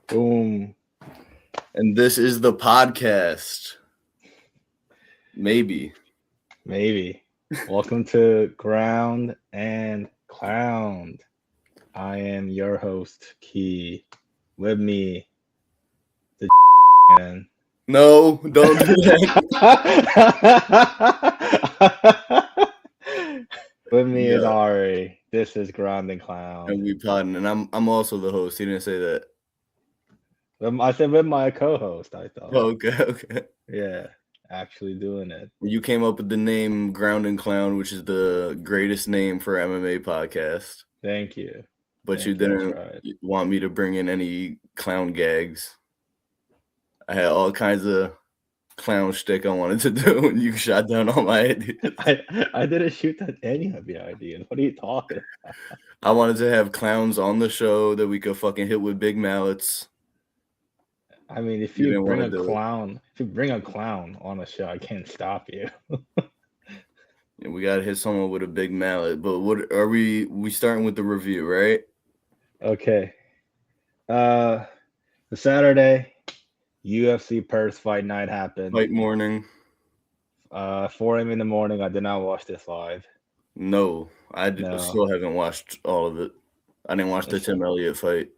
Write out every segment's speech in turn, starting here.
Boom. And this is the podcast. Maybe. Welcome to Ground and Clowned. I am your host, Key. With me, the man. No, don't do that. With me is Yeah. Ari. This is Ground and And Clowned. we podding. And I'm also the host. He didn't say that. I said with my co-host, I thought. Oh, okay. Yeah, actually doing it. You came up with the name Ground and Clown, which is the greatest name for MMA podcast. Thank you. But you Thank you, I didn't tried. want me to bring in any clown gags. I had all kinds of clown shtick I wanted to do, and you shot down all my ideas. I didn't shoot at any of your ideas. What are you talking about? I wanted to have clowns on the show that we could fucking hit with big mallets. I mean, if You you didn't bring wanna a do it. clown, if you bring a clown on a show, I can't stop you. And we gotta hit someone with a big mallet. But what are we starting with the review, right? Okay. The Saturday UFC Perth fight night happened. Fight morning. 4 a.m. in the morning. I did not watch this live. No, I No. still haven't watched all of it. I didn't watch the Tim Elliott fight.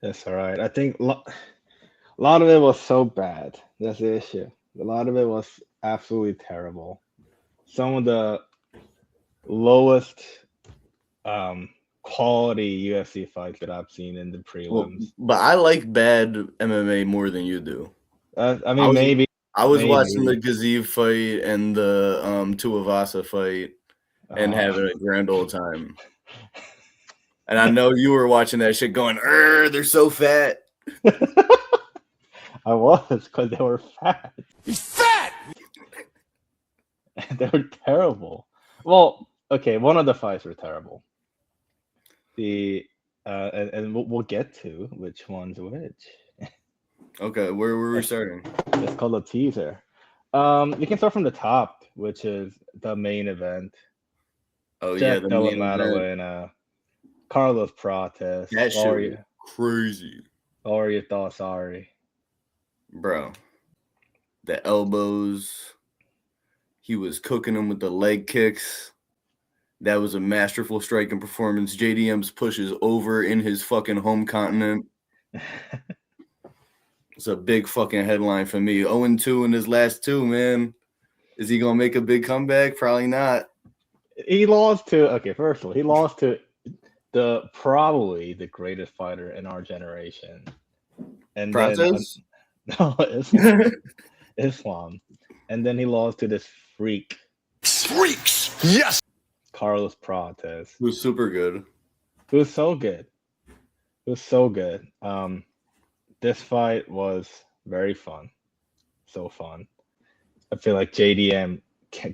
That's all right. I think a lot of it was so bad. That's the issue. A lot of it was absolutely terrible. Some of the lowest quality UFC fights that I've seen in the Well, prelims. but I like bad MMA more than you do. I mean, maybe. I was maybe. watching the Gaziv fight and the Tuivasa fight and having a grand old time. And I know you were watching that shit going, they're so fat. I was, because they were fat. He's fat! They were terrible. Well, okay, one of the fights were terrible. And we'll get to which one's which. Okay, where were we starting? It's called a teaser. You can start from the top, which is the main event. Oh, Jack yeah, the Della main event. and Carlos Prates. That shit was crazy. What are your thoughts, Ari? Bro, the elbows. He was cooking them with the leg kicks. That was a masterful striking performance. JDM's pushes over in his fucking home continent. It's a big fucking headline for me. 0-2 in his last two, man. Is he going to make a big comeback? Probably not. He lost to, first of all, he lost to probably the greatest fighter in our generation. And Prates? No, Islam. And then he lost to this freak. Freaks! Yes! Carlos Prates. Who's super good. It was so good. This fight was very fun. So fun. I feel like JDM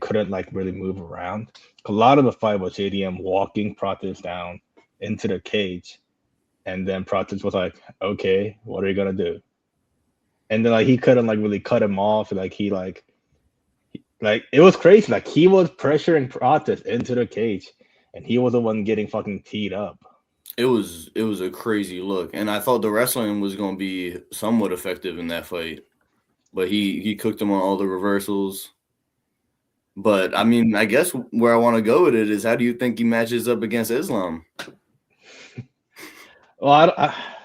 couldn't really move around. A lot of the fight was JDM walking Prates down into the cage. And then Prates was like, okay, what are you going to do? And then he couldn't really cut him off. It was crazy. He was pressuring Prates into the cage, and he was the one getting fucking teed up. It was a crazy look, and I thought the wrestling was going to be somewhat effective in that fight, but he cooked him on all the reversals. But I mean, I guess where I want to go with it is, how do you think he matches up against Islam? Well,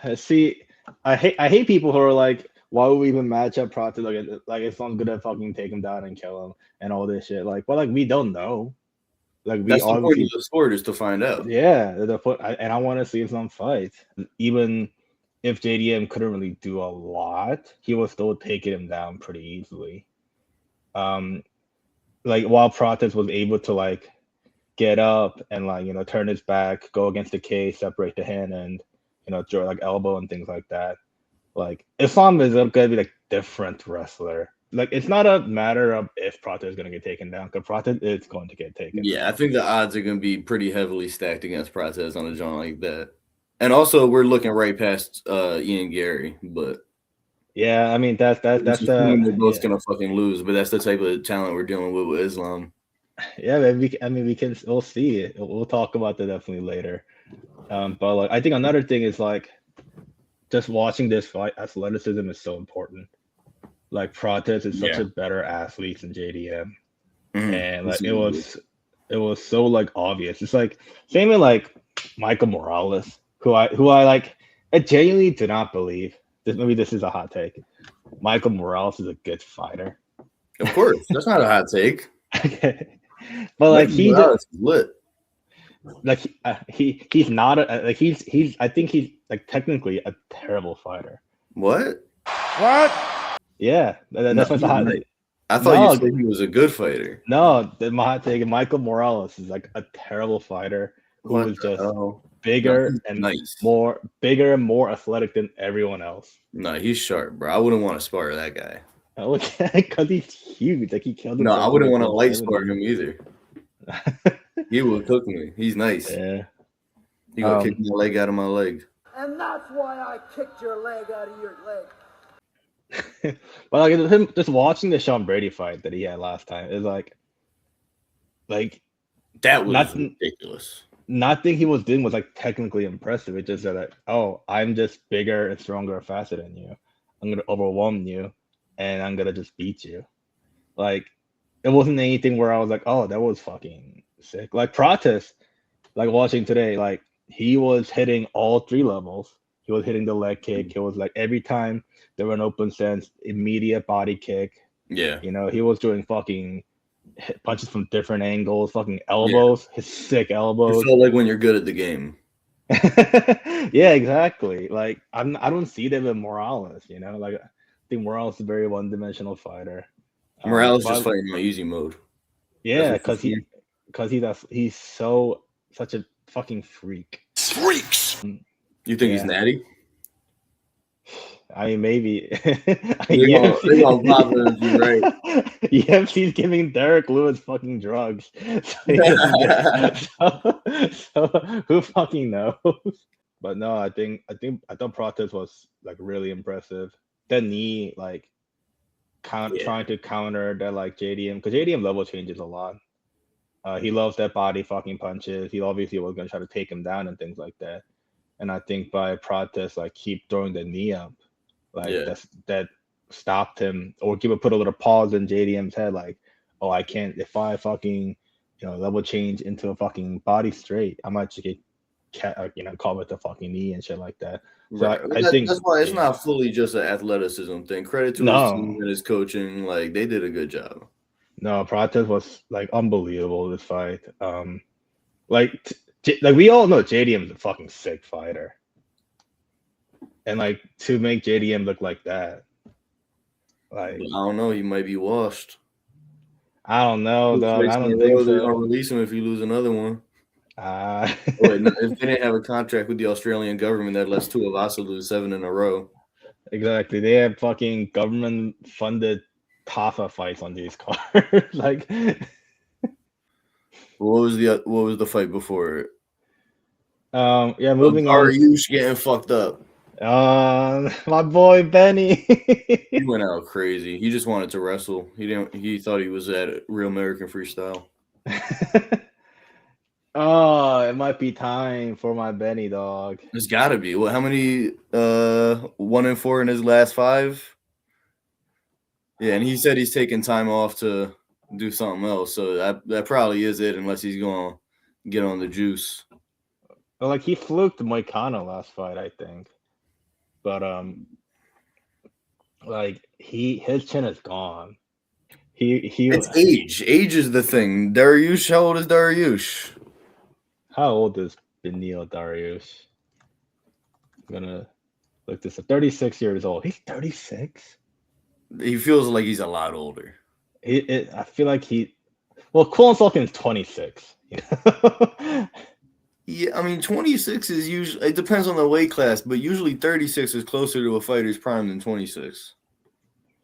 I see. I hate people who are like, why would we even match up Prates? Islam's gonna fucking take him down and kill him and all this shit. We don't know. That's the point of the sport, is to find out. Yeah, and I want to see Islam fight. Even if JDM couldn't really do a lot, he was still taking him down pretty easily. While Prates was able to get up and turn his back, go against the cage, separate the hand, and throw elbow and things like that. Islam is gonna be different wrestler. It's not a matter of if Prates is gonna get taken down, because Prates is going to get taken down. I think the odds are gonna be pretty heavily stacked against Prates on a joint like that. And also, we're looking right past Ian Gary, but yeah, I mean that's we're both gonna fucking lose. But that's the type of talent we're dealing with Islam. Yeah, we'll see it. We'll talk about that definitely later. But I think another thing is just watching this fight, athleticism is so important. Like Prates is such Yeah. a better athlete than JDM, Mhm. and like Absolutely. it was so like obvious. It's like same with like Michael Morales, who I like. I genuinely do not believe this. Maybe this is a hot take. Michael Morales is a good fighter. Of course, that's not a hot take. Okay, but like Michael he just Morales is lit. like he's not a, like he's I think he's like technically a terrible fighter. What? Yeah, No, that's why it's a he's hot. nice. I thought you No, said he was a good fighter. no, my hot take. Michael Morales is like a terrible fighter who What was the just hell? No, bigger he's and nice. bigger and more athletic than everyone else. No, he's sharp, bro. I wouldn't want to spar that guy. Because he's huge. Like he killed No, I himself wouldn't in want to like light spar 170. him either. He will cook me. He's nice. Yeah. He gonna kick my leg out of my leg. And that's why I kicked your leg out of your leg. But like him just watching the Sean Brady fight that he had last time is like That was nothing. ridiculous. Nothing he was doing was like technically impressive. It just said like, oh, I'm just bigger and stronger and faster than you. I'm gonna overwhelm you, and I'm gonna just beat you. Like, it wasn't anything where I was like, oh, that was fucking sick. Like Prates, like watching today, like he was hitting all three levels. He was hitting the leg kick. It was like every time there were an open stance, immediate body kick. Yeah. You know, he was doing fucking punches from different angles, fucking elbows, his sick It elbows. felt like when you're good at the game. Yeah, exactly. Like I don't see that with Morales, you know. Like I think Morales is a very one-dimensional fighter. Morales But- just fighting on easy mode. Yeah, That's what he's such a fucking freak. Freaks. You think he's Yeah. natty? I mean, maybe. They're gonna pop it if you're right. UFC's giving Derek Lewis fucking drugs. So, he doesn't get- so who fucking knows? But no, I thought Prates was like really impressive. The knee, like trying to counter that like JDM, because JDM level changes a lot. He loves that body fucking punches. He obviously was gonna try to take him down and things like that. And I think by Prates like keep throwing the knee up, like that stopped him, or put a little pause in JDM's head, like, oh, I can't, if I fucking level change into a fucking body straight, I might just get caught with the fucking knee and shit like that. So Right. I think that's why it's not fully just an athleticism thing. Credit to his team and his coaching. Like they did a good job. No, Prates was like unbelievable this fight. Like we all know JDM's a fucking sick fighter, and like to make JDM look like that, like I don't know. He might be washed. I don't know, dog. I don't think They're gonna so. release him if he lose another one. Wait, no, if they didn't have a contract with the Australian government that lets Tuivasa lose 7 in a row. Exactly. They have fucking government funded TAFA fights on these cards. Like, what was the fight before it? Yeah, moving on. Dariush getting fucked up. My boy Benny. He went out crazy. He just wanted to wrestle. He thought he was at Real American Freestyle. Oh, it might be time for my Benny, dog. It's got to be. How many 1-4 in his last 5? Yeah, and he said he's taking time off to do something else. So that probably is it, unless he's going to get on the juice. Well, like he fluked Moicano last fight, I think. But like his chin is gone. It's age. Age is the thing. Dariush, how old is Dariush? How old is Benil Dariush? I'm gonna look this up. 36 years old. He's 36. He feels like he's a lot older. I feel like Colin Sulkin is 26. You know? Yeah, I mean 26 is usually, it depends on the weight class, but usually 36 is closer to a fighter's prime than 26.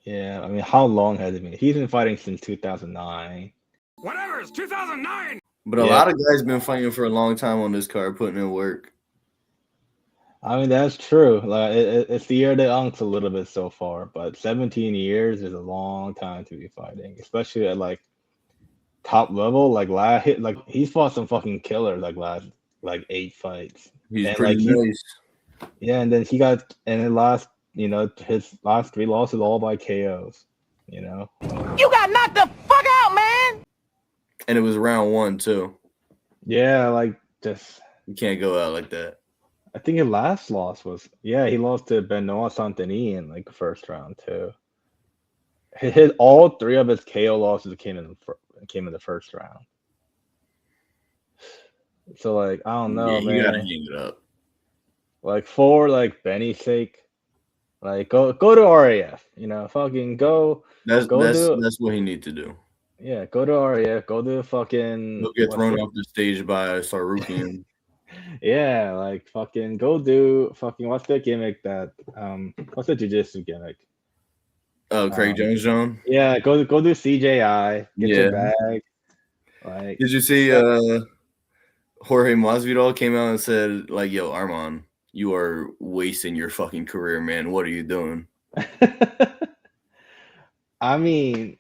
Yeah, I mean, how long has it been? He's been fighting since 2009. Whatever, it's 2009. But a lot of guys been fighting for a long time on this card, putting in work. I mean, that's true. Like it's the year that unks a little bit so far, but 17 years is a long time to be fighting, especially at like top level. Like he's fought some fucking killers like last 8 fights. He's and pretty like nice. Yeah, and then he got and his last, his last 3 losses all by KOs. You know. You got knocked the fuck out, man! And it was round 1 too. Yeah, like just. You can't go out like that. I think his last loss was he lost to Benoit Saint-Denis in like the first round too. His all 3 of his KO losses came in the first round. So like I don't know, Yeah, you gotta man. hang it up. Like for like Benny's sake, like go to RAF. Fucking go. That's do what he need to do. Yeah, go to RAF. Go to fucking. He'll get thrown off the stage by Sarukian. Yeah, like fucking go do fucking what's the gimmick that what's the jiu-jitsu gimmick? Oh, Craig Jones, John. Yeah, go do CJI. Get your bag. Like, did you see Jorge Masvidal came out and said, like, yo, Arman, you are wasting your fucking career, man. What are you doing? I mean,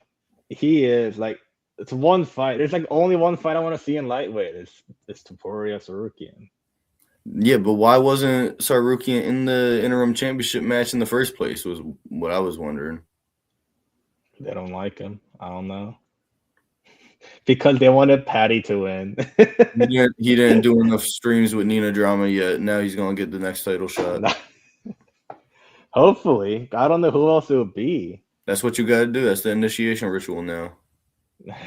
he is like it's one fight. There's like only one fight I want to see in lightweight. It's Topuria Sarukian. Yeah, but why wasn't Sarukian in the interim championship match in the first place? Was what I was wondering. They don't like him. I don't know. Because they wanted Patty to win. He didn't do enough streams with Nina Drama yet. Now he's gonna get the next title shot. Hopefully. I don't know who else it would be. That's what you gotta do. That's the initiation ritual now.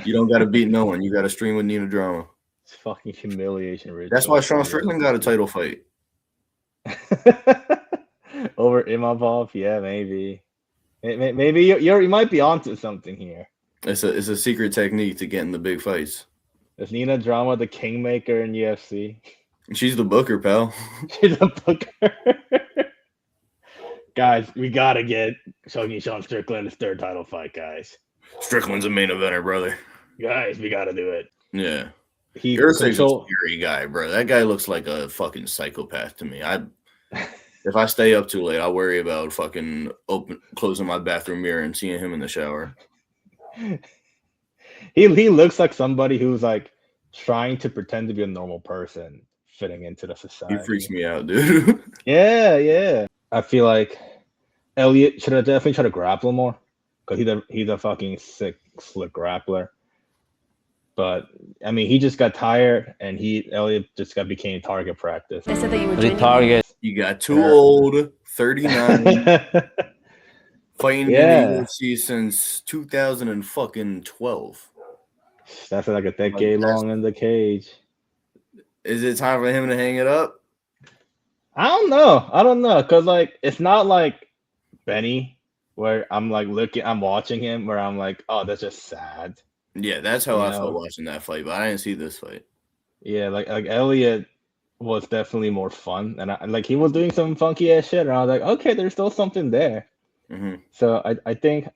You don't gotta beat no one. You gotta stream with Nina Drama. It's fucking humiliation ritual. That's why Sean Strickland got a title fight. Over Imavov? Yeah, maybe. Maybe you might be onto something here. It's a secret technique to get in the big fights. Is Nina Drama the kingmaker in UFC? She's the booker, pal. She's a booker. Guys, we gotta get Sean Strickland his 3rd title fight, guys. Strickland's a main eventer, brother. Guys, we gotta do it. Yeah. He's a scary guy, bro. That guy looks like a fucking psychopath to me. If I stay up too late, I worry about fucking closing my bathroom mirror and seeing him in the shower. He looks like somebody who's like trying to pretend to be a normal person fitting into the society. He freaks me out, dude. Yeah. I feel like Elliot should have definitely tried to grapple more because he's a fucking sick, slick grappler. But I mean, he just got tired, and Elliot just became target practice. They said that you were the target. You got too old, 39, fighting in the UFC since 2012. That's like a decade long in the cage. Is it time for him to hang it up? I don't know, cause like it's not like Benny where I'm like I'm watching him where I'm like, oh, that's just sad. Yeah, that's how I felt watching that fight, but I didn't see this fight. Yeah, like Elliot was definitely more fun, and he was doing some funky ass shit, and I was like, okay, there's still something there. Mm-hmm. So I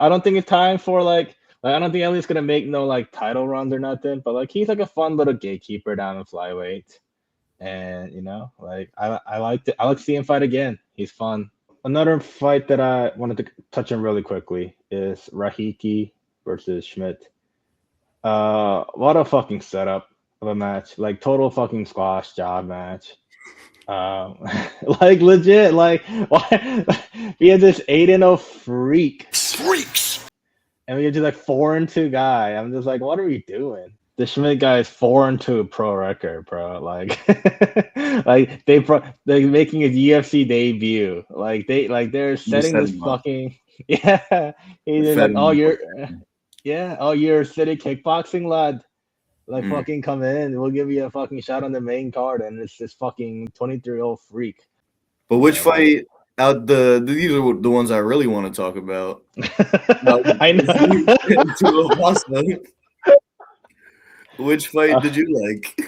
don't think it's time for I don't think Elliot's gonna make no like title runs or nothing, but like he's like a fun little gatekeeper down in flyweight. And I like seeing him fight again. He's fun. Another fight that I wanted to touch on really quickly is Rahiki versus Schmidt. What a fucking setup of a match. Like total fucking squash job match. Like legit. Like why we had this 8-0 freaks, and we had just like 4-2 guy. I'm just like, what are we doing? The Schmidt guy is 4-2 pro record, bro. Like, they're making his UFC debut. They're setting this fucking yeah. He's like, you're a city kickboxing lad. Like, fucking come in. We'll give you a fucking shot on the main card, and it's this fucking 23-year-old freak. But which fight out these are the ones I really want to talk about. I know. Which fight did you like?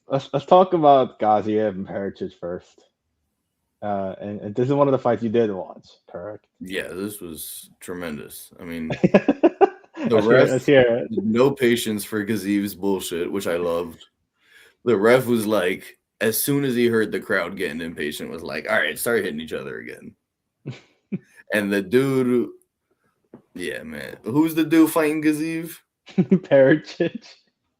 Let's talk about Gaziev and Perchich first. And this is one of the fights you did watch, correct? Yeah, this was tremendous. I mean, let's hear it. No patience for Gaziev's bullshit, which I loved. The ref was like, as soon as he heard the crowd getting impatient, was like, all right, start hitting each other again. And the dude... Yeah, man. Who's the dude fighting Gaziev? Perchich.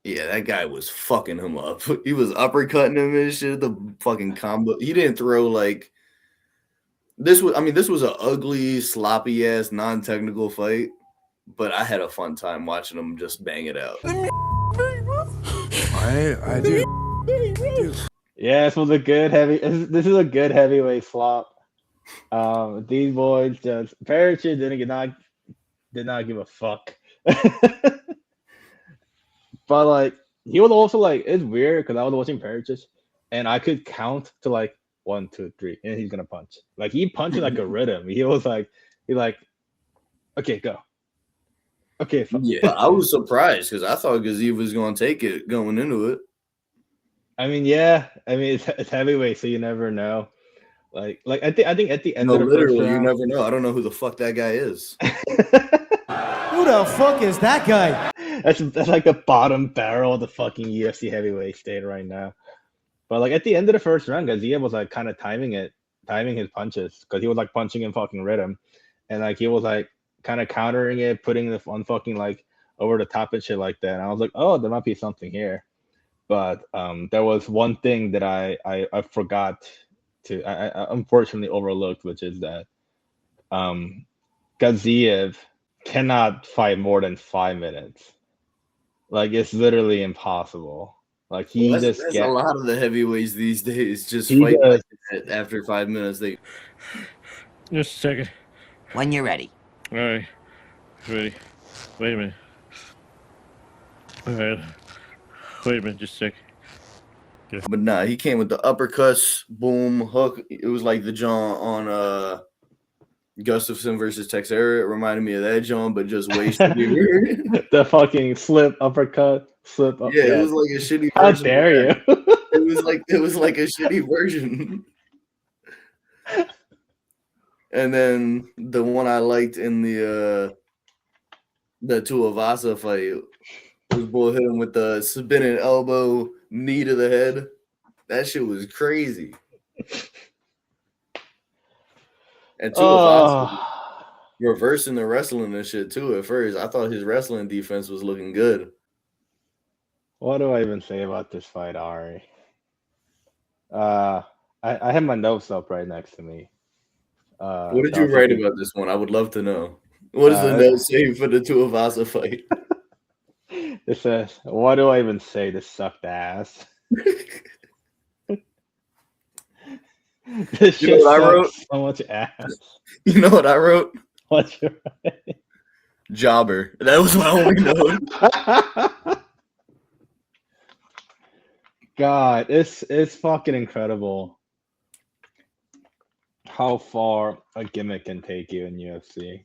Yeah, that guy was fucking him up. He was uppercutting him and shit. The fucking combo. He didn't throw like this was. I mean, this was an ugly, sloppy ass, non-technical fight. But I had a fun time watching him just bang it out. I do. Yeah, this was a good heavy. This is a good heavyweight flop. These boys just Perisic did not give a fuck. But like he was also like it's weird because I was watching Perisic and I could count to like 1, 2, 3, and he's gonna punch. Like he punched like a rhythm. He like, okay, go. Okay, fine. Yeah, I was surprised because I thought Gaziev was going to take it going into it. I mean, yeah. I mean, it's heavyweight, so you never know. Like I think at the end No, of the literally, first you round, never know. I don't know who the fuck that guy is. Who the fuck is that guy? that's like the bottom barrel of the fucking UFC heavyweight state right now. But like at the end of the first round, Gaziev was like kind of timing his punches because he was like punching in fucking rhythm, and like he was like kind of countering it, putting the on fucking like over the top and shit like that. And I was like, oh, there might be something here. But there was one thing that I forgot to I unfortunately overlooked, which is that Gaziev cannot fight more than 5 minutes. Like it's literally impossible. Like he That's just a lot of the heavyweights these days. Just He fight does. like that after 5 minutes. They Just a second. When you're ready. All right. Ready. Wait a minute. All right. Wait a minute. Just a second. But nah, he came with the uppercuts, boom, hook. It was like the John on Gustafsson versus Texera. It reminded me of that John, but just way shittier. the fucking slip uppercut, slip up. Yeah, it was like a shitty How version. dare you? It was like a shitty version. And then the one I liked in the Tuivasa fight was boy hit him with the spinning elbow, knee to the head. That shit was crazy. And Tuivasa reversing the wrestling and shit too at first. I thought his wrestling defense was looking good. What do I even say about this fight, Ari? I have my notes up right next to me. What did you write about this one? I would love to know. What does the note say for the Tuivasa fight? It says, "What do I even say? This sucked ass." This shit sucks so much ass. You know what I wrote? What's your right? Jobber. That was my only note. God, it's fucking incredible how far a gimmick can take you in UFC.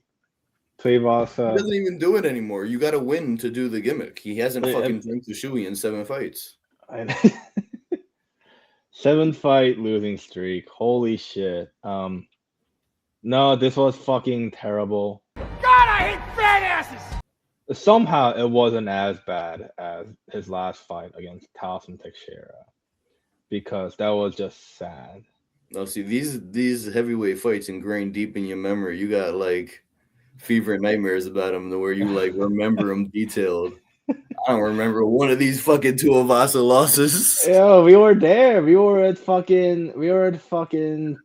Tuivasa He doesn't even do it anymore. You got to win to do the gimmick. He hasn't fucking tanked Ushui in 7 fights. 7-fight losing streak. Holy shit. No, this was fucking terrible. God, I hate fat asses! Somehow it wasn't as bad as his last fight against Towson Teixeira because that was just sad. No, see, these heavyweight fights ingrained deep in your memory. You got like fever and nightmares about them to where you like remember them detailed. I don't remember one of these fucking Tuivasa losses. Yo, we were there. We were at fucking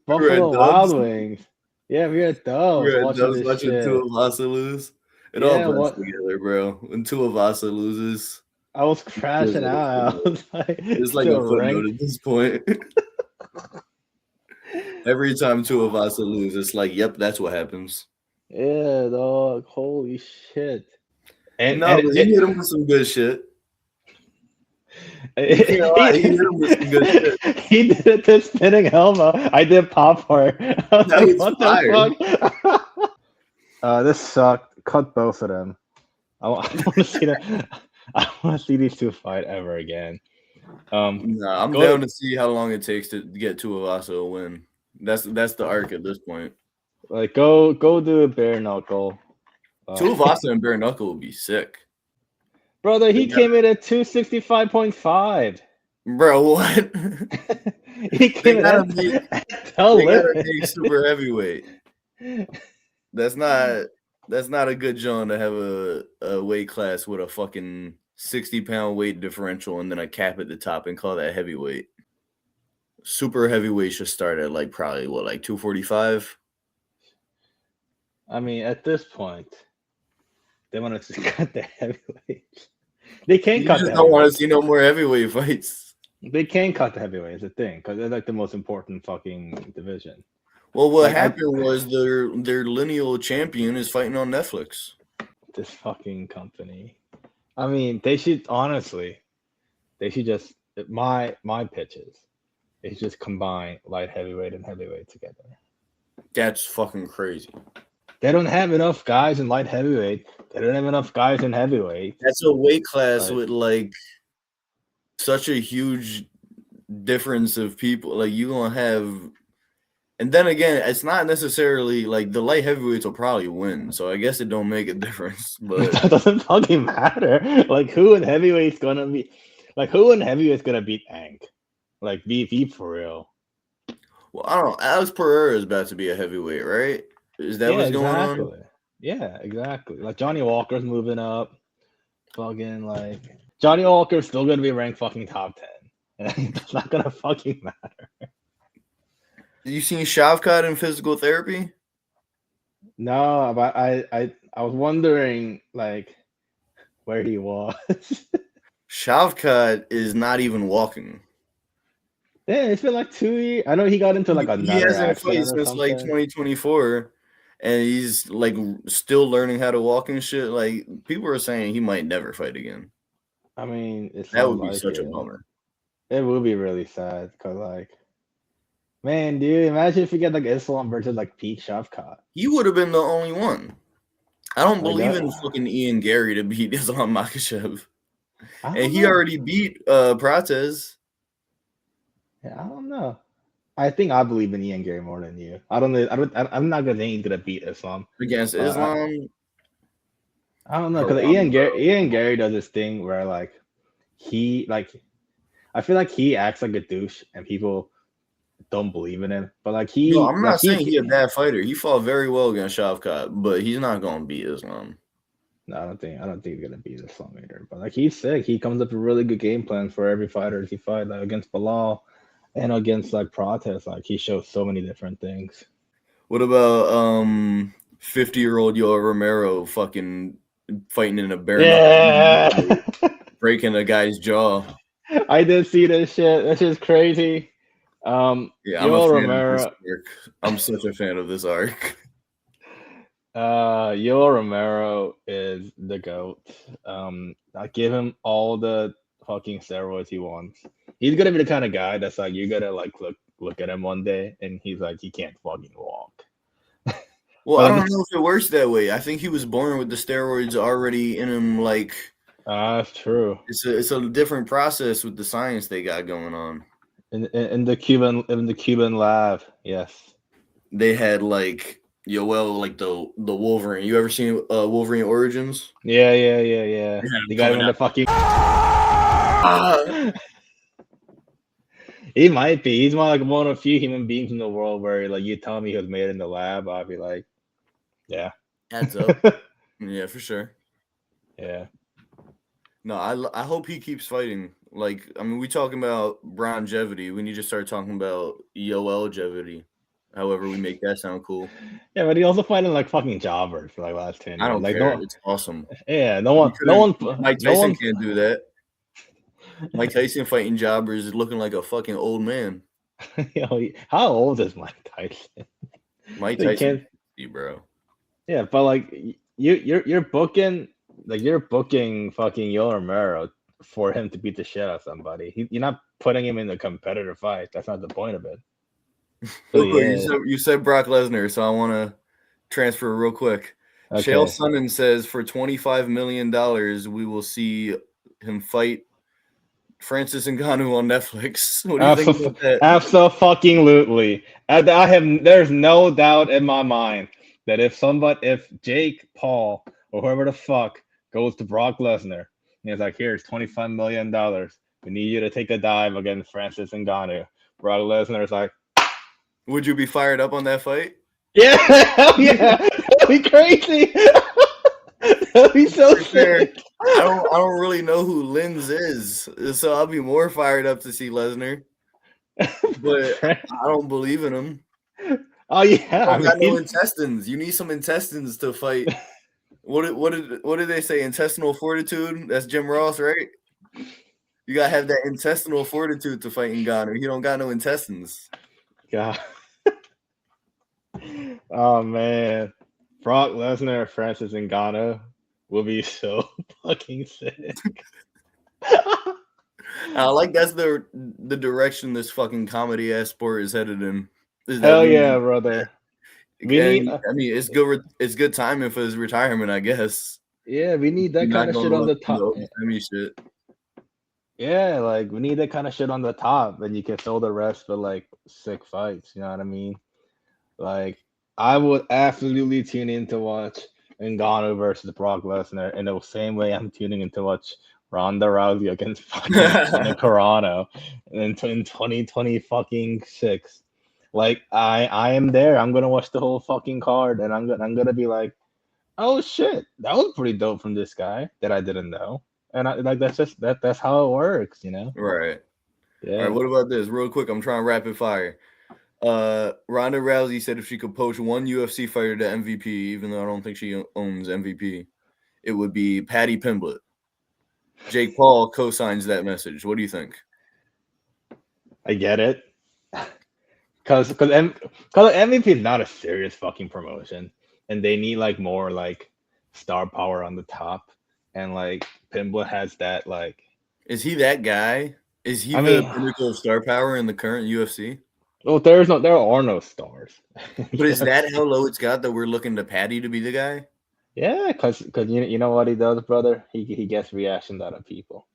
Buffalo Wild Wings. Yeah, we were at Dubs watching Tuivasa lose. It all blends together, bro. When Tuivasa loses, I was crashing out. I was like, it's like a footnote at this point. Every time Tuivasa loses, it's like, yep, that's what happens. Yeah, dog. Holy shit. And he hit him with some good shit. He hit him with some good shit. He did the spinning elbow. I did pop for it. I was like, what the fuck? This sucked. Cut both of them. I want to see that. I want to see these two fight ever again. I'm down to see how long it takes to get Tuivasa a win. That's the arc at this point. Like go do a bare knuckle. Tuivasa and bare knuckle would be sick. Brother, he came in at 265.5. Bro, what? He came in at make super heavyweight. That's not a good John to have a weight class with a fucking 60-pound weight differential and then a cap at the top and call that heavyweight. Super heavyweight should start at like probably what, like 245? I mean, at this point, they want to cut the heavyweight. They can't You cut just the don't want to heavyweight. see no more heavyweight fights. They can cut the heavyweight is the thing because they're like the most important fucking division. Well, what Like, happened was their lineal champion is fighting on Netflix. This fucking company. I mean, they should just my pitches. They should just combine light heavyweight and heavyweight together. That's fucking crazy. They don't have enough guys in light heavyweight. They don't have enough guys in heavyweight. That's a weight class Right. with like such a huge difference of people. Like you gonna have, and then again, it's not necessarily like the light heavyweights will probably win. So I guess it don't make a difference. But That doesn't fucking matter. Like who in heavyweight's gonna be? Like who in heavyweight's gonna beat Ank? Like be for real. well, I don't know. Alex Pereira is about to be a heavyweight, right? Is that what's going on? Yeah, exactly. Like Johnny Walker's moving up. Fucking like Johnny Walker's still gonna be ranked fucking top 10. And it's not gonna fucking matter. You seen Shavkat in physical therapy? No, but I was wondering like where he was. Shavkat is not even walking. Yeah, it's been like 2 years. I know he got into like He another hasn't accident played or since like something. 2024, and he's like still learning how to walk and shit. Like people are saying he might never fight again. I mean, That would be such a bummer. It would be really sad because, like, man, dude, imagine if you get like Islam versus like Pete Shavkat. He would have been the only one. I don't Like believe that- in fucking Ian Gary to beat Islam Makhachev, I don't and he know. already beat Prates. Yeah, I don't know. I think I believe in Ian Gary more than you. I'm not gonna think he's gonna beat Islam. Against Islam. I don't know because Haram, Ian Gary does this thing where like I feel like he acts like a douche and people don't believe in him. But like No, I'm not like, saying he's a bad fighter. He fought very well against Shavkat, but he's not gonna beat Islam. No, I don't think he's gonna beat Islam either. But like he's sick. He comes up with really good game plans for every fighter he fight, like against Bilal and against like Prates. Like he shows so many different things. What about 50-year-old Yoel Romero fucking fighting in a bare knuckle, breaking a guy's jaw? I did see this shit. This is crazy. Yeah, I'm Yoel a fan Romero. of this arc. I'm such a fan of this arc. Yoel Romero is the GOAT. I give him all the fucking steroids he wants. He's gonna be the kind of guy that's like you're gonna like look at him one day and he's like he can't fucking walk. Well, But I don't know if it works that way. I think he was born with the steroids already in him. Like That's true. it's a different process with the science they got going on. In the Cuban lab, yes. They had like Yoel, like the Wolverine. You ever seen Wolverine Origins? Yeah. Yeah, The guy in coming the out. fucking. Ah! He might be. He's one of the few human beings in the world where like you tell me he was made in the lab, I'll be like, yeah. Adds up. Yeah, for sure. Yeah. No, I hope he keeps fighting. Like, I mean, we talking about longevity. We need to start talking about longevity. However, we make that sound cool. Yeah, but he also fighting like fucking jobbers for like last 10 years. I don't like, care. It's awesome. Yeah, no one. Mike Tyson can't do that. Mike Tyson fighting jobbers is looking like a fucking old man. How old is Mike Tyson? Mike They Tyson, can't- bro. Yeah, but like you're booking fucking Yoel Romero for him to beat the shit out of somebody. You're not putting him in a competitive fight. That's not the point of it. So, yeah. You said Brock Lesnar, so I want to transfer real quick. Okay. Chael Sonnen says for $25 million, we will see him fight Francis Ngannou on Netflix. What do you think about that? Absolutely. There's no doubt in my mind that if Jake Paul or whoever the fuck goes to Brock Lesnar and he's like, here's $25 million. We need you to take a dive against Francis Ngannou. Brock Lesnar is like, Would you be fired up on that fight? yeah, hell yeah, that'd be crazy. That'd be so There. sick. I don't really know who Linz is, so I'll be more fired up to see Lesnar. But I don't believe in him. Oh yeah, I got no intestines. You need some intestines to fight. What did they say? Intestinal fortitude. That's Jim Ross, right? You gotta have that intestinal fortitude to fight Ngannou. He don't got no intestines. God. Oh man, Brock Lesnar, Francis Ngannou will be so fucking sick. I like that's the direction this fucking comedy ass sport is headed in. Hell yeah, brother. We need. I mean, it's good. It's good timing for his retirement, I guess. Yeah, we need that kind of shit on the top. Shit. Yeah, like we need that kind of shit on the top, and you can fill the rest with like sick fights. You know what I mean? Like I would absolutely tune in to watch Ngannou versus Brock Lesnar in the same way I'm tuning in to watch Ronda Rousey against fucking Gina Carano in 2020 fucking 6. Like I am there. I'm gonna watch the whole fucking card, and I'm gonna be like, oh shit, that was pretty dope from this guy that I didn't know. And that's how it works, you know? Right. Yeah. All right, what about this? Real quick, I'm trying rapid fire. Ronda Rousey said if she could poach one UFC fighter to MVP, even though I don't think she owns MVP, it would be Patty Pimblett. Jake Paul co-signs that message. What do you think? I get it. Cause MVP is not a serious fucking promotion, and they need like more like star power on the top, and like Pimblett has that like. Is he that guy? Is he the pinnacle of star power in the current UFC? Well, there are no stars. But is that how low it's got that we're looking to Patty to be the guy? Yeah, because you know what he does, brother? He gets reactions out of people.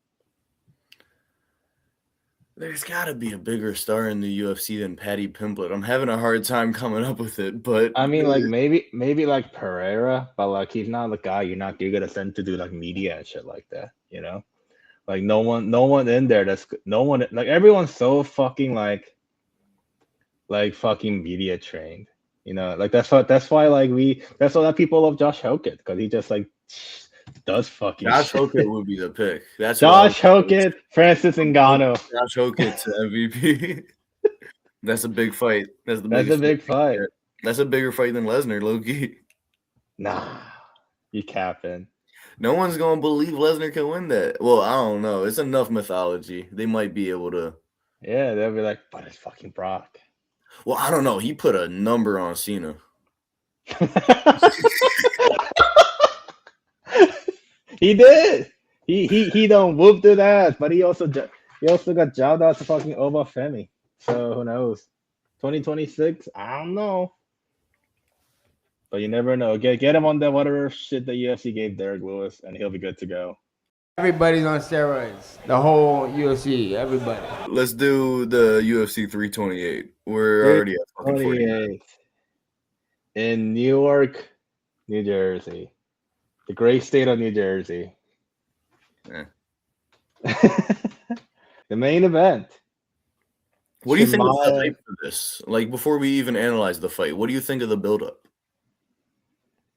There's got to be a bigger star in the UFC than Patty Pimblett. I'm having a hard time coming up with it, but I mean, like maybe like Pereira, but like he's not the guy you're gonna send to do like media and shit like that, you know? Like no one in there like everyone's so fucking like fucking media trained, you know? Like that's why people love Josh Hokett, because he just like does fucking Josh shit. Hokett would be the pick. That's Josh Hokett, Francis Ngannou. Josh Hokett to MVP. That's a big fight. That's a big fight. That's a bigger fight than Lesnar, low-key. Nah, you capping. No one's gonna believe Lesnar can win that. Well, I don't know. It's enough mythology. They might be able to. Yeah, they'll be like, but it's fucking Brock. Well, I don't know. He put a number on Cena. He did. He don't whoop his ass, but he also got jobbed out to fucking Obafemi. So who knows? 2026, I don't know. But you never know. Get him on that whatever shit the UFC gave Derek Lewis, and he'll be good to go. Everybody's on steroids. The whole UFC, everybody. Let's do the UFC 328. We're already at fucking 48. In Newark, New Jersey. The great state of New Jersey. Yeah. The main event. What do you think of the hype for this? Like, before we even analyze the fight, what do you think of the build-up?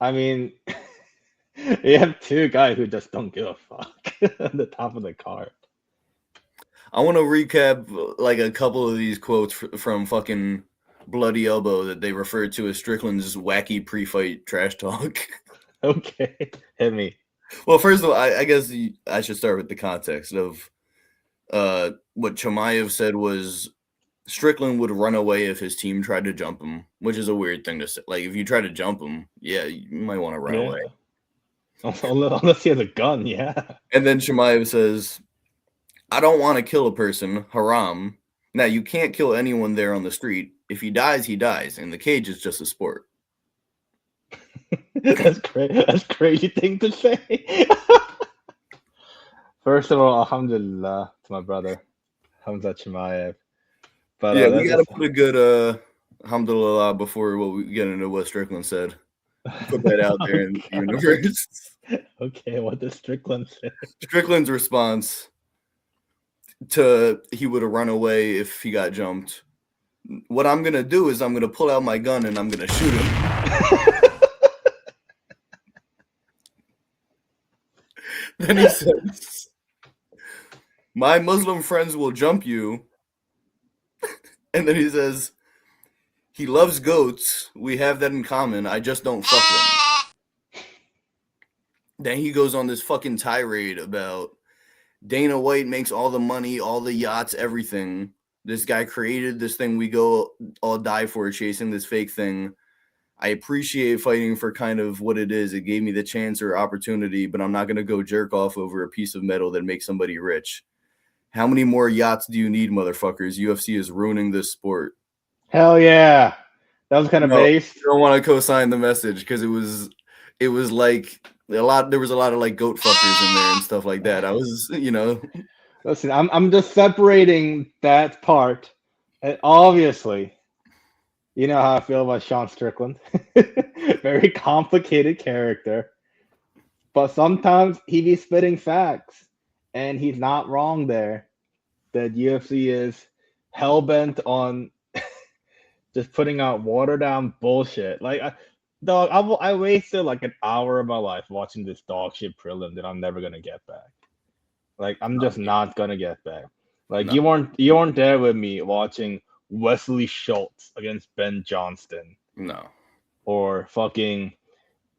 I mean, you have two guys who just don't give a fuck at the top of the card. I want to recap like a couple of these quotes from fucking Bloody Elbow that they referred to as Strickland's wacky pre-fight trash talk. Okay, hit me. Well, first of all, I guess I should start with the context of what Chimaev said was Strickland would run away if his team tried to jump him, which is a weird thing to say. Like, if you try to jump him, yeah, you might want to run away. Unless he has a gun, yeah. And then Chimaev says, I don't want to kill a person, haram. Now, you can't kill anyone there on the street. If he dies, he dies. And the cage is just a sport. That's crazy thing to say. First of all, alhamdulillah to my brother, Hamza Chimaev. But yeah, we gotta put a good alhamdulillah before we get into what Strickland said. Put that out there in the universe. Okay, what does Strickland say? Strickland's response to he would have run away if he got jumped. What I'm gonna do is I'm gonna pull out my gun and I'm gonna shoot him. Then he says, "My Muslim friends will jump you." And then he says, "He loves goats. We have that in common. I just don't fuck them." Then he goes on this fucking tirade about Dana White makes all the money, all the yachts, everything. This guy created this thing we go all die for, chasing this fake thing. I appreciate fighting for kind of what it is. It gave me the chance or opportunity, but I'm not going to go jerk off over a piece of metal that makes somebody rich. How many more yachts do you need, motherfuckers? UFC is ruining this sport. Hell yeah. That was kind of based. I don't want to co-sign the message because it was like there was a lot of like goat fuckers in there and stuff like that. I was, Listen, I'm just separating that part. And obviously, you know how I feel about Sean Strickland. Very complicated character. But sometimes he be spitting facts. And he's not wrong there. That UFC is hell-bent on just putting out watered-down bullshit. Like, I wasted like an hour of my life watching this dog shit prelim that I'm never going to get back. Like, I'm just not going to get back. Like, you weren't there with me watching Wesley Schultz against Ben Johnston. No. Or fucking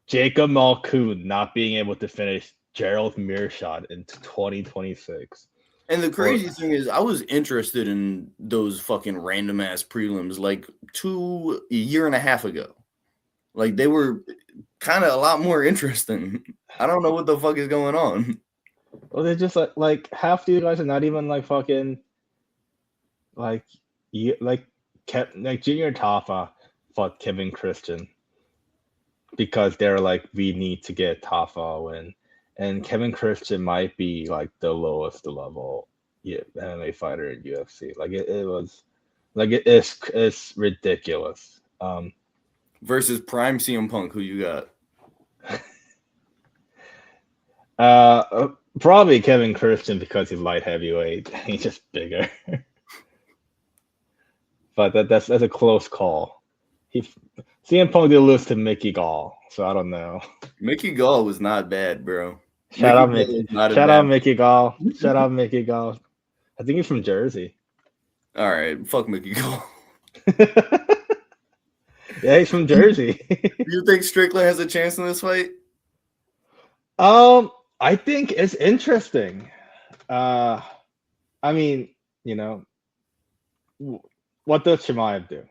Jacob Malkoun not being able to finish Gerald Mearshot in 2026. And the crazy thing is, I was interested in those fucking random ass prelims like a year and a half ago. Like, they were kind of a lot more interesting. I don't know what the fuck is going on. Well, they're just like half these guys are not even like fucking like Junior Tafa fought Kevin Christian because they're like, we need to get Tafa a win. And Kevin Christian might be like the lowest level MMA fighter in UFC. Like it's ridiculous. Versus Prime CM Punk, who you got? Probably Kevin Christian because he's light heavyweight. He's just bigger. But that's a close call. CM Punk did lose to Mickey Gall, so I don't know. Mickey Gall was not bad, bro. Shout out Mickey Gall. Shout out Mickey Gall. I think he's from Jersey. All right, fuck Mickey Gall. Yeah, he's from Jersey. Do you think Strickland has a chance in this fight? I think it's interesting. I mean, what does Chimaev do?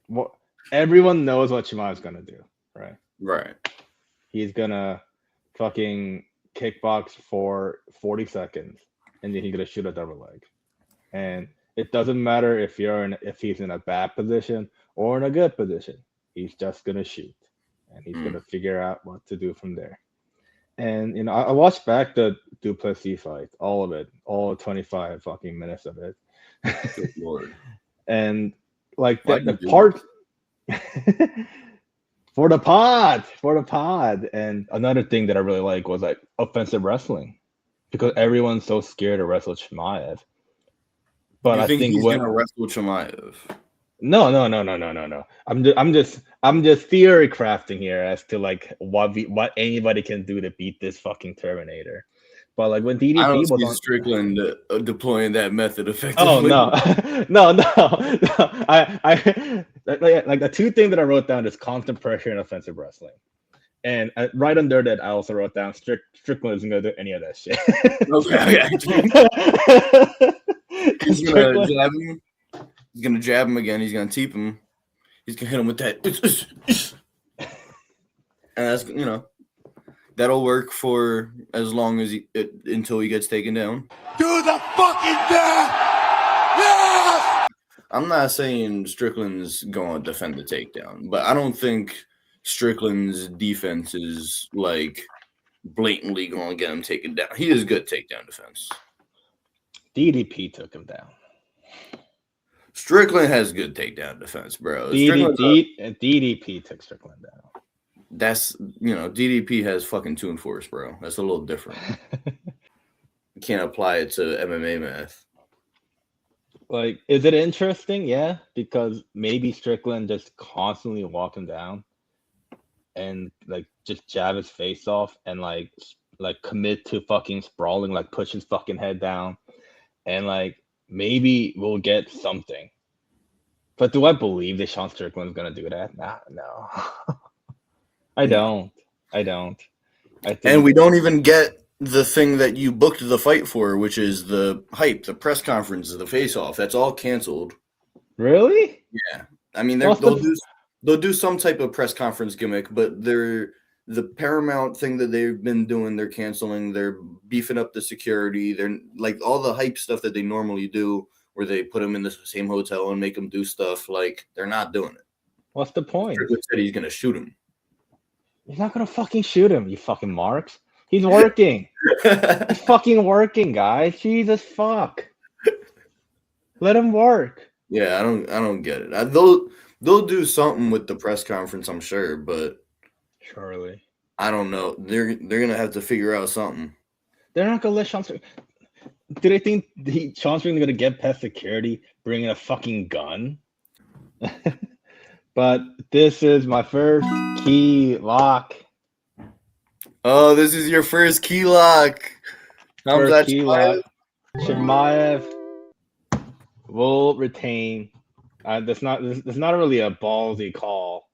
What everyone knows what Chimaev's gonna do, right? Right. He's gonna fucking kickbox for 40 seconds, and then he's gonna shoot a double leg. And it doesn't matter if he's in a bad position or in a good position. He's just gonna shoot, and he's gonna figure out what to do from there. And I watched back the Duplessis fight, all of it, all 25 fucking minutes of it. Good Lord. And like the part for the pod. And another thing that I really like was like offensive wrestling, because everyone's so scared to wrestle Chimaev. But I think he's gonna wrestle Chimaev. No. I'm just theory crafting here as to like what anybody can do to beat this fucking Terminator. But like when DDP I don't was see on Strickland deploying that method effectively. Oh no. I like the two things that I wrote down is constant pressure and offensive wrestling. And right under that, I also wrote down Strickland isn't gonna do any of that shit. Okay. He's gonna jab him. He's gonna jab him again. He's gonna teep him. He's gonna hit him with that. And that's that'll work for as long as until he gets taken down. Do the fucking death! Yes! I'm not saying Strickland's going to defend the takedown, but I don't think Strickland's defense is like blatantly going to get him taken down. He has good takedown defense. DDP took him down. Strickland has good takedown defense, bro. DDP took Strickland down. That's DDP has fucking Toon Force, bro. That's a little different. You can't apply it to MMA math. Like, is it interesting? Yeah, because maybe Strickland just constantly walk him down and like just jab his face off and like like commit to fucking sprawling, like push his fucking head down, and like maybe we'll get something. But do I believe that Sean Strickland's gonna do that? Nah, no. I No. don't. I don't. I And think we don't even get the thing that you booked the fight for, which is the hype, the press conference, the face-off. That's all canceled. really. Yeah, I mean What's they'll do some type of press conference gimmick, but the Paramount thing that they've been doing, they're canceling. They're beefing up the security. They're like all the hype stuff that they normally do, where they put them in the same hotel and make them do stuff. Like they're not doing it. What's the point? Strickland said he's gonna shoot him. He's not gonna fucking shoot him, you fucking marks. He's working. He's fucking working, guys. Jesus fuck. Let him work. Yeah, I don't get it. They'll do something with the press conference, I'm sure, but Surely. I don't know. They're gonna have to figure out something. They're not gonna let Sean Strickland. Do they think Sean Strickland's gonna get past security, bringing a fucking gun? But this is my first key lock. Oh, this is your first key lock. How's that, Key Chimaev? lock. Chimaev will retain. That's not really a ballsy call,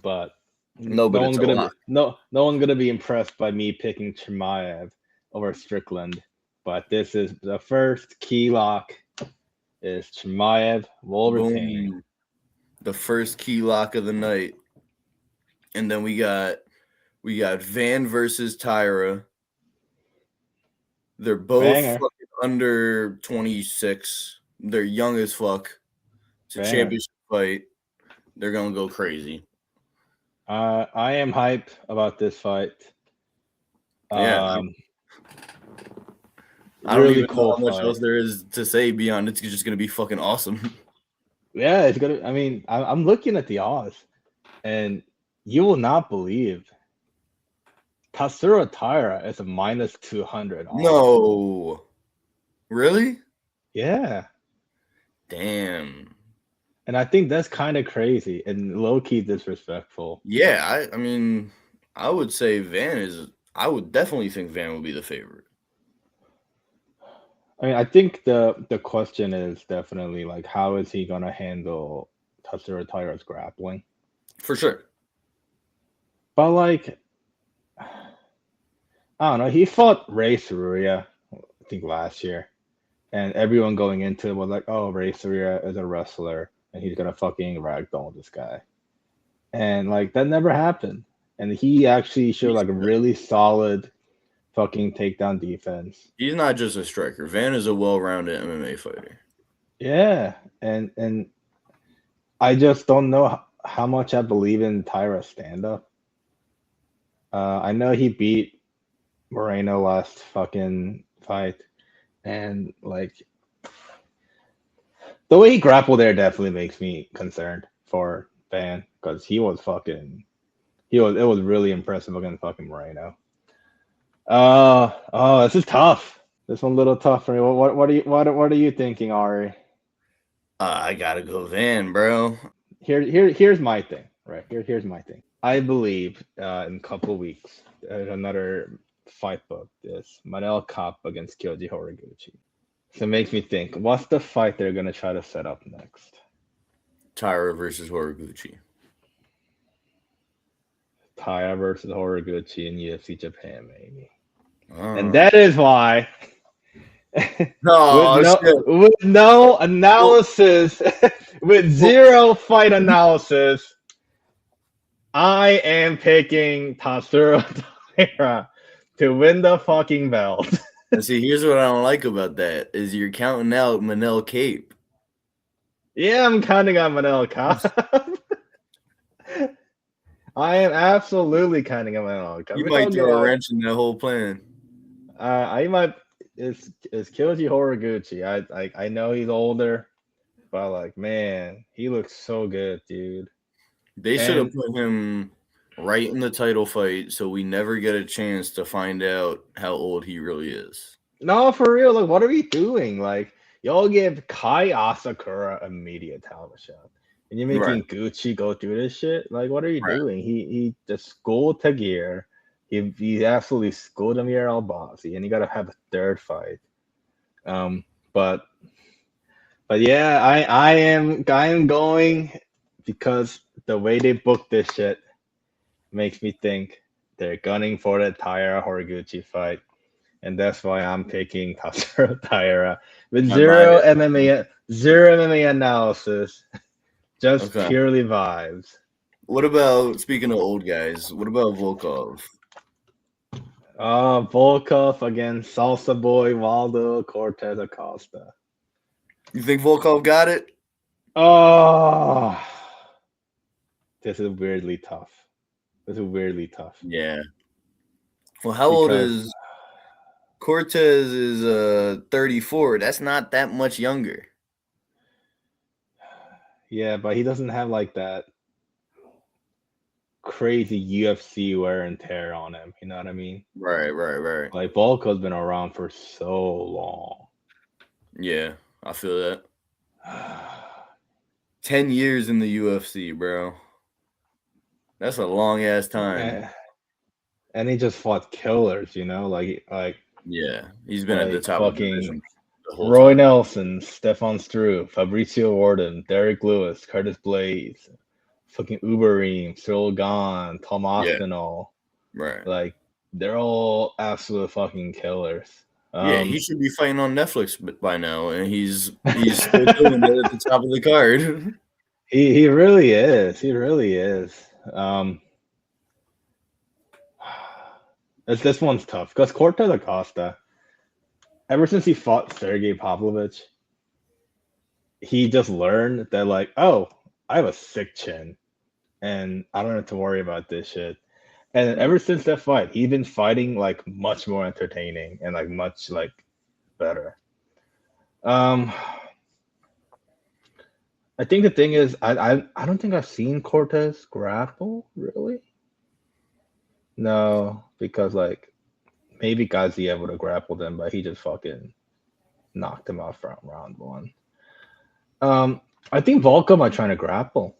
but No, but one's it's a gonna lock. no one's gonna be impressed by me picking Chimaev over Strickland. But this is the first key lock. Is Chimaev will retain. Boom. The first key lock of the night. And then we got Van versus Tyra. They're both Banger. fucking under 26. They're young as fuck. It's a Banger. championship fight. They're gonna go crazy. I am hyped about this fight. Yeah. I don't really even cool know how much fight. else there is to say beyond it's just gonna be fucking awesome. Yeah, it's gonna. I mean, I'm looking at the odds, and you will not believe Tatsuro Taira is a minus 200. odds. No. Really? Yeah, Damn. and I think that's kind of crazy and low key disrespectful. Yeah, I mean, I would say I would definitely think Van would be the favorite. I mean, I think the question is definitely like, how is he gonna handle Tatsuro Taira's grappling? For sure. But like, I don't know. He fought Ray Saruya, I think last year, and everyone going into it was like, "Oh, Ray Saruya is a wrestler, and he's gonna fucking ragdoll this guy," and like that never happened. And he actually showed like a really solid fucking takedown defense. He's not just a striker. Van is a well-rounded MMA fighter. Yeah, and I just don't know how much I believe in Tyra's stand-up. I know he beat Moreno last fucking fight, and like the way he grappled there definitely makes me concerned for Van because it was really impressive against fucking Moreno. This is tough. This one's a little tough for me. What are you thinking, Ari? I gotta go Van, bro. Here's my thing. Right here's my thing. I believe in a couple of weeks there's another fight book. This Manel Kape against Kyoji Horiguchi. So it makes me think, what's the fight they're gonna try to set up next? Tyra versus Horiguchi. Taira versus Horiguchi in UFC Japan, maybe. Oh. And that is why Oh, with no analysis, with zero fight analysis, I am picking Tatsuro Taira to win the fucking belt. And see, here's what I don't like about that is you're counting out Manel Kape. Yeah, I'm counting on Manel Kape. I am absolutely counting on Manel Kape. You might throw a wrench in that whole plan. I might. It's Kyoji Horiguchi. I know he's older, but like, man, he looks so good, dude. They should have put him right in the title fight so we never get a chance to find out how old he really is. No, for real. Like, what are we doing? Like, y'all give Kai Asakura a media title shot, and you're making Gucci go through this shit. Like, what are you doing? He just schooled Tagir. He absolutely schooled Amir Al-Bazzi, and he got to have a third fight. But yeah, I am going because the way they booked this shit makes me think they're gunning for the Taira Horiguchi fight, and that's why I'm picking Tatsuro Taira with zero MMA analysis, just Okay. purely vibes. What about, speaking of old guys, what about Volkov? Volkov against Salsa Boy Waldo Cortez Acosta. You think Volkov got it? Oh, this is weirdly tough. Yeah. Well, how old is Cortez? Is 34. That's not that much younger. Yeah, but he doesn't have like that crazy UFC wear and tear on him. You know what I mean? Right. Like Volkov's been around for so long. Yeah, I feel that. 10 years in the UFC, bro. That's a long ass time. And he just fought killers, you know, like Yeah, he's been at the top of the division the whole Roy time. Nelson, Stefan Struve, Fabricio Wharton, Derek Lewis, Curtis Blades, fucking Uberim, Cyril Gahn, Tom Aspinall. Right. Like they're all absolute fucking killers. Yeah, he should be fighting on Netflix by now, and he's still doing it at the top of the card. He really is. This one's tough because Cortez Acosta, ever since he fought Sergey Pavlovich, he just learned that like, oh, I have a sick chin, and I don't have to worry about this shit. And ever since that fight, he's been fighting like much more entertaining and like much like better. I think the thing is, I don't think I've seen Cortez grapple really. No, because like maybe Gaziev would have grappled him, but he just fucking knocked him out from round one. I think Volkov might try to grapple.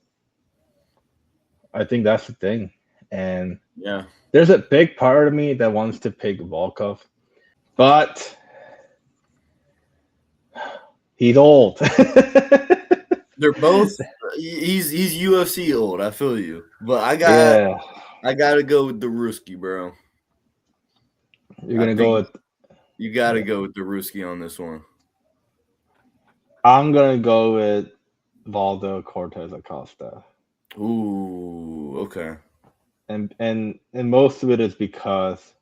I think that's the thing, and Yeah, there's a big part of me that wants to pick Volkov, but he's old. they're both. He's UFC old. I feel you, but I gotta go with the Ruski, bro. You're gonna go with. You gotta go with the Ruski on this one. I'm gonna go with Valdo Cortez Acosta. Ooh, okay. And most of it is because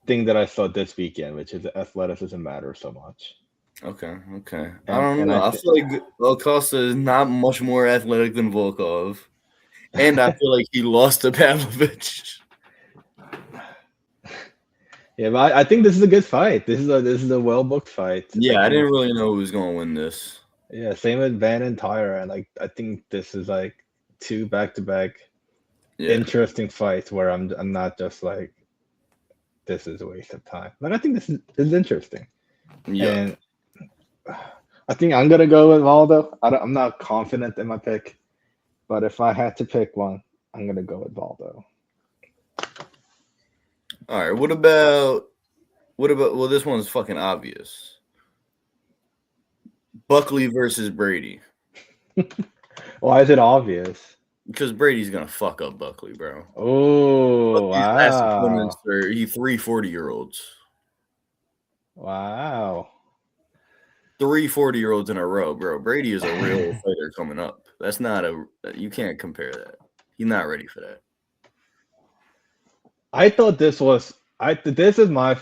thing that I saw this weekend, which is athleticism matters so much. Okay. I don't know. I feel like Acosta is not much more athletic than Volkov, and I feel like he lost to Pavlovich. Yeah, but I think this is a good fight. This is a well booked fight. Yeah, I didn't really know who was going to win this. Yeah, same with Van and Tyra. Like I think this is like two back to back interesting fights where I'm not just like this is a waste of time. Like I think this is interesting. Yeah. And I think I'm gonna go with Valdo. I'm not confident in my pick, but if I had to pick one, I'm gonna go with Valdo. All right. What about? Well, this one's fucking obvious. Buckley versus Brady. Why is it obvious? Because Brady's gonna fuck up Buckley, bro. Oh, wow. He's 3 40-year-olds. Wow. 3 40-year-olds in a row, bro. Brady is a real fighter coming up. That's not you can't compare that. He's not ready for that. I thought this is my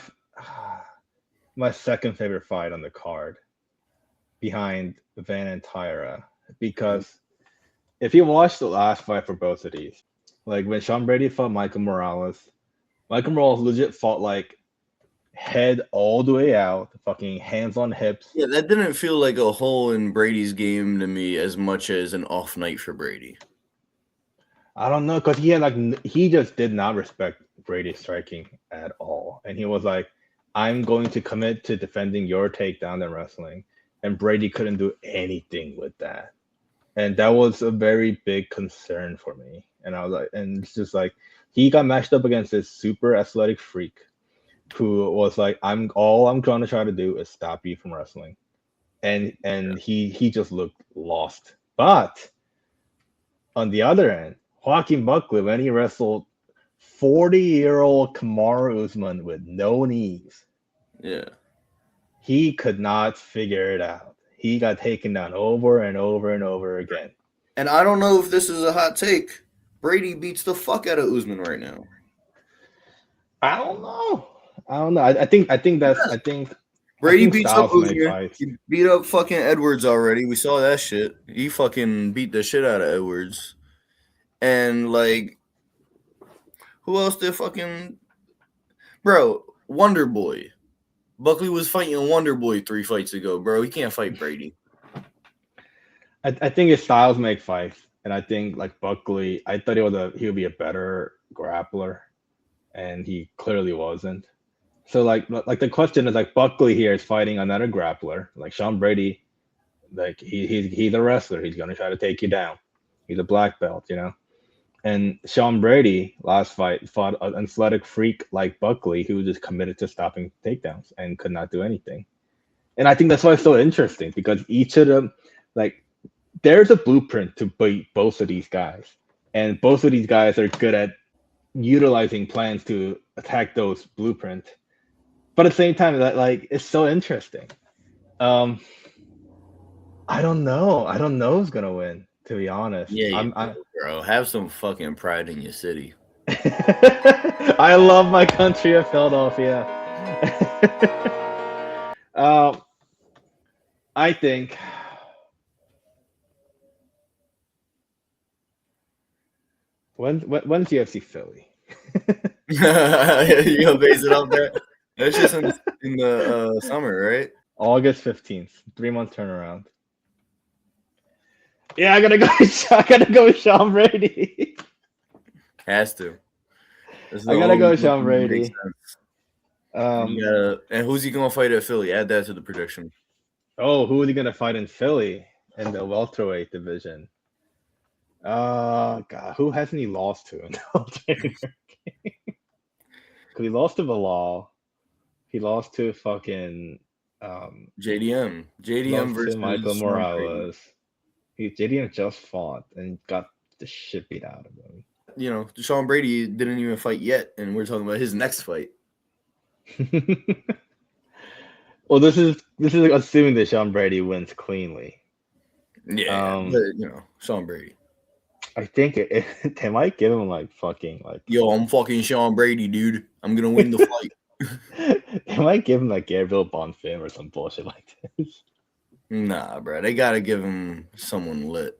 second favorite fight on the card behind Van and Tyra, because if you watch the last fight for both of these, like when Sean Brady fought Michael Morales legit fought like head all the way out, fucking hands on hips. Yeah, that didn't feel like a hole in Brady's game to me as much as an off night for Brady. I don't know, because he just did not respect Brady's striking at all. And he was like, I'm going to commit to defending your takedown and wrestling. And Brady couldn't do anything with that. and that was a very big concern for me. And I was like, and it's just like he got matched up against this super athletic freak who was like, I'm trying to try to do is stop you from wrestling, and he just looked lost. But on the other end, Joaquin Buckley, when he wrestled 40-year-old Kamaru Usman with no knees, Yeah. he could not figure it out. He got taken down over and over and over again. And I don't know if this is a hot take. Brady beats the fuck out of Usman right now. I don't know. I think Brady think beats up Styles make Usman. fights. He beat up fucking Edwards already. We saw that shit. He fucking beat the shit out of Edwards. And like, who else did fucking bro? Wonder Boy. Buckley was fighting Wonder Boy 3 fights ago, bro. He can't fight Brady. I think his Styles make fights, and I think like Buckley, I thought he would be a better grappler, and he clearly wasn't. So like the question is like Buckley here is fighting another grappler, like Sean Brady, like he's a wrestler. He's gonna try to take you down. He's a black belt, you know. And Sean Brady last fight fought an athletic freak like Buckley, who was just committed to stopping takedowns and could not do anything. And I think that's why it's so interesting because each of them, like, there's a blueprint to beat both of these guys, and both of these guys are good at utilizing plans to attack those blueprints. But at the same time, that like it's so interesting. I don't know. I don't know who's gonna win, to be honest. Yeah, bro. Have some fucking pride in your city. I love my country of Philadelphia. I think when's UFC Philly? You gonna base it off that? That's just in the summer, right? August 15th, 3-month turnaround. Yeah, I gotta go. I gotta go with Sean Brady. Has to. I gotta go with Sean Brady. And who's he gonna fight at Philly? Add that to the prediction. Oh, who is he gonna fight in Philly in the welterweight division? God, who hasn't he lost to in the welterweight? Because he lost to Bilal. He lost to fucking JDM. JDM versus Michael Morales. JDM just fought and got the shit beat out of him. You know, Sean Brady didn't even fight yet, and we're talking about his next fight. Well, this is assuming that Sean Brady wins cleanly. Yeah, but you know, Sean Brady. I think they might give him like fucking like. Yo, I'm fucking Sean Brady, dude. I'm gonna win the fight. They might give him like Gabriel Bonfim or some bullshit like this. Nah, bro. They gotta give him someone lit.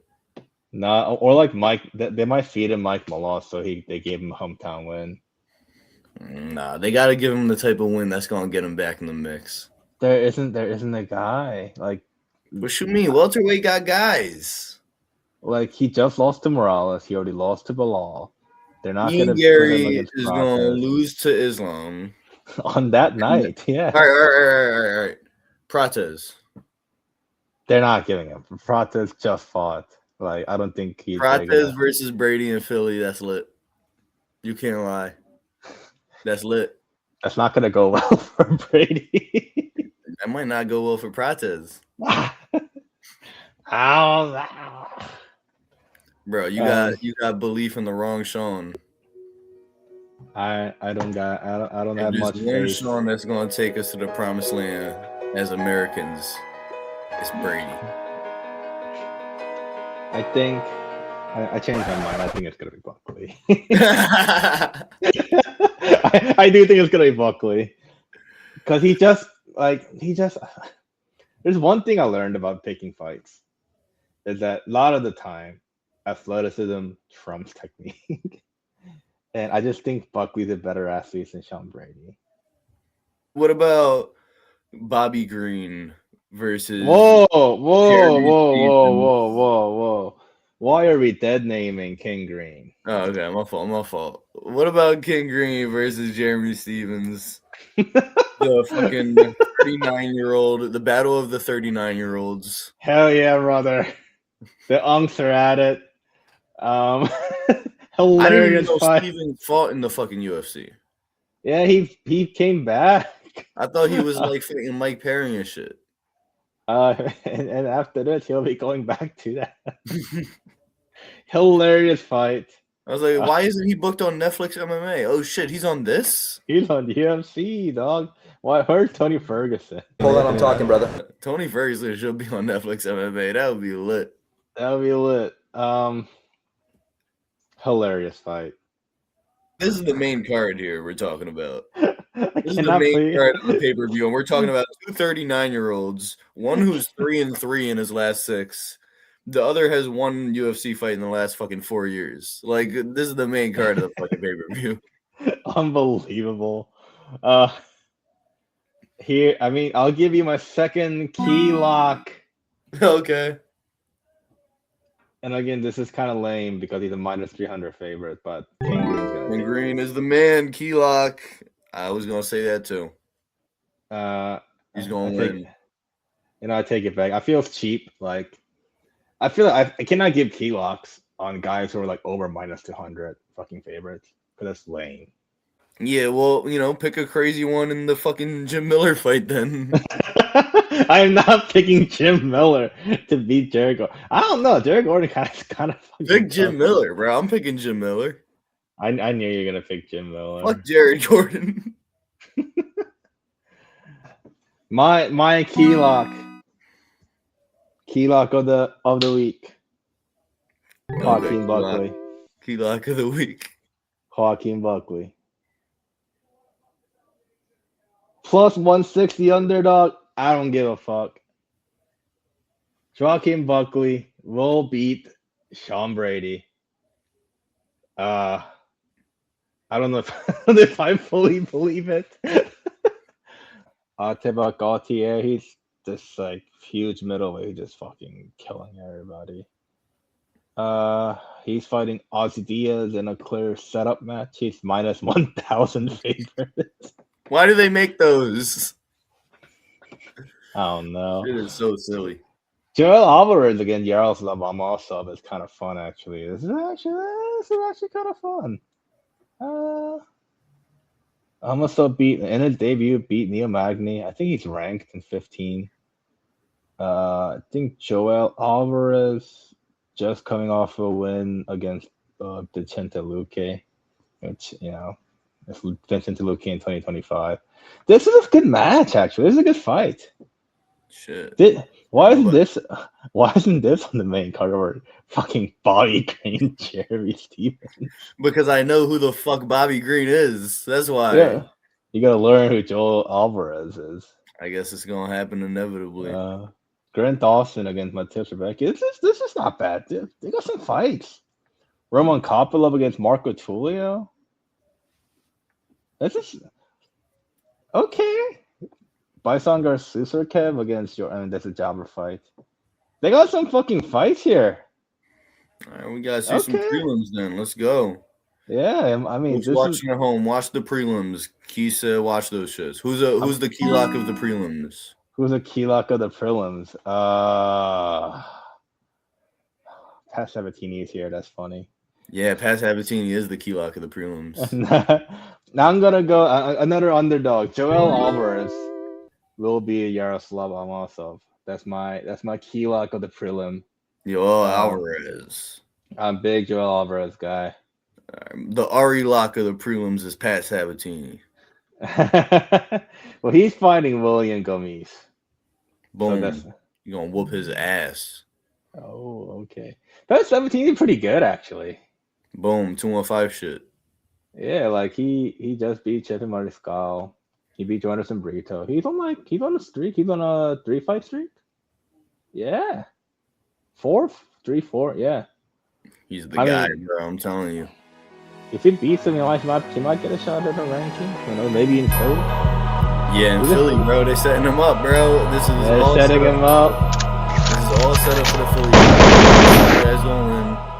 Nah, or like Mike. They might feed him Mike Malone, so they gave him a hometown win. Nah, they gotta give him the type of win that's gonna get him back in the mix. There isn't a guy like. What you mean? Welterweight got guys. Like he just lost to Morales. He already lost to Bilal. They're not Ian gonna. Gary is gonna lose to Islam on that night. Yeah. All right. Prates. They're not giving him. Prates just fought. Like I don't think he's. Prates versus Brady in Philly. That's lit. You can't lie. That's lit. That's not gonna go well for Brady. That might not go well for Prates. Bro, you got belief in the wrong Sean. I don't have much one faith. Sean that's gonna take us to the promised land as Americans. It's Brady. I think I changed my mind. I think it's gonna be Buckley. I do think it's gonna be Buckley because he just. There's one thing I learned about picking fights is that a lot of the time, athleticism trumps technique, and I just think Buckley's a better athlete than Sean Brady. What about Bobby Green versus? Whoa! Why are we dead naming King Green? Oh, okay, my fault. What about King Green versus Jeremy Stevens? The fucking 39-year-old, the battle of the 39-year-olds. Hell yeah, brother. The unks are at it. I didn't even Hilarious know fight. Steven fought in the fucking UFC. Yeah, he came back. I thought he was like fighting Mike Perry and shit. And after this, he'll be going back to that. Hilarious fight. I was like, why isn't he booked on Netflix MMA? Oh shit, he's on this? He's on UFC, dog. Well, I heard Tony Ferguson. Hold on, I'm talking, brother. Tony Ferguson should be on Netflix MMA. That would be lit. That would be lit. Hilarious fight. This is the main card here we're talking about. I This is the cannot main believe. card of the pay-per-view, and we're talking about two 39-year-olds, one who's 3-3 in his last 6. The other has one UFC fight in the last fucking 4 years. Like, this is the main card of the fucking pay-per-view. Unbelievable. Here, I mean, I'll give you my second key lock. Okay. And again, this is kind of lame because he's a minus 300 favorite, but King Green's gonna And take Green is the man, key lock. I was going to say that too. He's going to win. I take it back. I feel it's cheap. Like, I feel like I cannot give key locks on guys who are like over minus 200 fucking favorites because that's lame. Yeah, well, pick a crazy one in the fucking Jim Miller fight then. I'm not picking Jim Miller to beat Jericho. I don't know. Jared Gordon kind of fucking Pick Jim tough. Miller, bro. I'm picking Jim Miller. I knew you were gonna pick Jim Miller. Fuck Jared Gordon. My key lock of the week. Joaquin Buckley. Key lock of the week. Joaquin Buckley. Plus 160 underdog. I don't give a fuck. Joaquin Buckley will beat Sean Brady. I don't know if I fully believe it. Tibak Gautier, he's this like huge middleweight, just fucking killing everybody. He's fighting Ozzy Diaz in a clear setup match. He's minus 1,000 favorite. Why do they make those? I don't know. It is so silly. Joel Alvarez against Yaroslav Amosov is kind of fun, actually. This is actually kind of fun. Amosov in his debut beat Neil Magny. I think he's ranked in 15. I think Joel Alvarez just coming off a win against Vicente Luque, which it's Vicente Luque in 2025. This is a good match, actually. This is a good fight. Shit. Why isn't this on the main card over fucking Bobby Green, Jeremy Stevens? Because I know who the fuck Bobby Green is. That's why. Yeah. You gotta learn who Joel Alvarez is. I guess it's gonna happen inevitably. Grant Dawson against Matheus Rebecca. This is not bad. They got some fights. Roman Kopylov against Marco Tulio. This is okay. Bysongar Susurkev against that's a jobber fight. They got some fucking fights here. All right, we gotta see some prelims then. Let's go. Yeah, I mean, who's watching at home? Watch the prelims. Kisa, watch those shits. Who's the key lock of the prelims? Who's a key lock of the prelims? Pat Sabatini is here. That's funny. Yeah, Pat Sabatini is the key lock of the prelims. Now I'm gonna go another underdog. Joel Alvarez will be Yaroslav Amosov. That's my key lock of the prelim. Alvarez. I'm a big Joel Alvarez guy. The Ari lock of the prelims is Pat Sabatini. Well, he's fighting William Gomis. Boom. So you're gonna whoop his ass. Oh, okay. Pat Sabatini is pretty good, actually. Boom, 215 shit. Yeah, like he just beat Chetan Mariscal. He beat Jonathan Brito. He's on a streak. He's on a 3-fight streak. Yeah. 3-4. Yeah. He's the guy, bro. I'm telling you. If he beats him, he might get a shot at the ranking. Maybe in Philly. Yeah, in Philly, bro. They're setting him up, bro. This is all setting him up. This is all set up for the Philly. You guys going in.